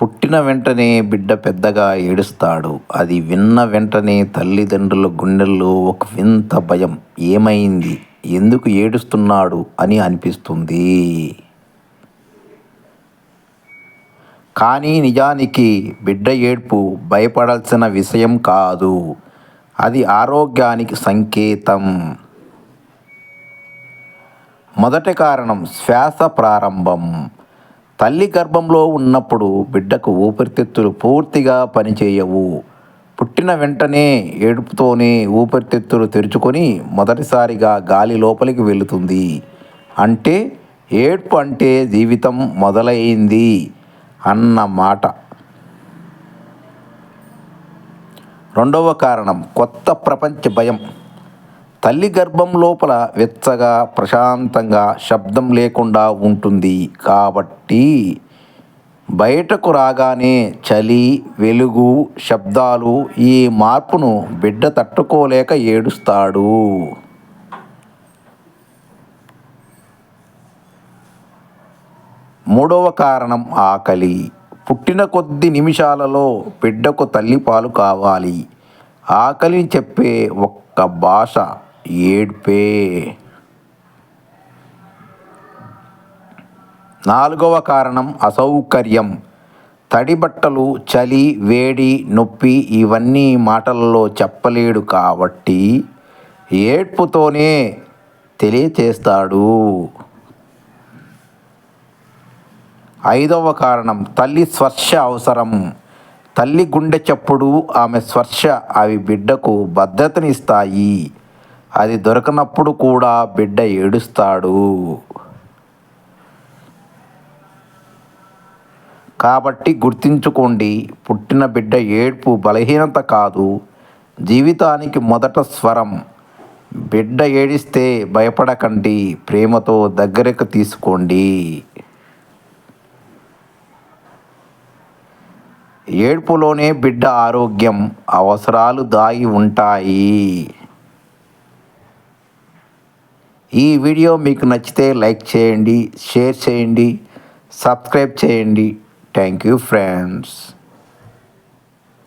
పుట్టిన వెంటనే బిడ్డ పెద్దగా ఏడుస్తాడు. అది విన్న వెంటనే తల్లిదండ్రుల గుండెల్లో ఒక వింత భయం. ఏమైంది? ఎందుకు ఏడుస్తున్నాడు అని అనిపిస్తుంది. కానీ నిజానికి బిడ్డ ఏడ్పు భయపడాల్సిన విషయం కాదు. అది ఆరోగ్యానికి సంకేతం. మొదటి కారణం శ్వాస ప్రారంభం. తల్లి గర్భంలో ఉన్నప్పుడు బిడ్డకు ఊపిరితిత్తులు పూర్తిగా పనిచేయవు. పుట్టిన వెంటనే ఏడుపుతోనే ఊపిరితిత్తులు తెరుచుకొని మొదటిసారిగా గాలి లోపలికి వెళుతుంది. అంటే ఏడ్పు అంటే జీవితం మొదలైంది అన్నమాట. రెండవ కారణం కొత్త ప్రపంచ భయం. తల్లి గర్భం లోపల వెచ్చగా ప్రశాంతంగా శబ్దం లేకుండా ఉంటుంది కాబట్టి బయటకు రాగానే చలి, వెలుగు, శబ్దాలు, ఈ మార్పును బిడ్డ తట్టుకోలేక ఏడుస్తాడు. మూడవ కారణం ఆకలి. పుట్టిన కొద్ది నిమిషాలలో బిడ్డకు తల్లిపాలు కావాలి. ఆకలిని చెప్పే ఒక్క భాష ఏడ్పే. నాలుగవ కారణం అసౌకర్యం. తడి బట్టలు, చలి, వేడి, నొప్పి ఇవన్నీ మాటలలో చెప్పలేడు కాబట్టి ఏడ్పుతోనే తెలియచేస్తాడు. ఐదవ కారణం తల్లి స్పర్శ అవసరం. తల్లి గుండె చప్పుడు, ఆమె స్పర్శ అవి బిడ్డకు భద్రతనిస్తాయి. అది దొరకనప్పుడు కూడా బిడ్డ ఏడుస్తాడు. కాబట్టి గుర్తుంచుకోండి, పుట్టిన బిడ్డ ఏడ్పు బలహీనత కాదు, జీవితానికి మొదట స్వరం. బిడ్డ ఏడిస్తే భయపడకండి, ప్రేమతో దగ్గరకు తీసుకోండి. ఏడ్పులోనే బిడ్డ ఆరోగ్యం, అవసరాలు దాగి ఉంటాయి. ఈ వీడియో మీకు నచ్చితే లైక్ చేయండి, షేర్ చేయండి, సబ్స్క్రైబ్ చేయండి. Thank you friends.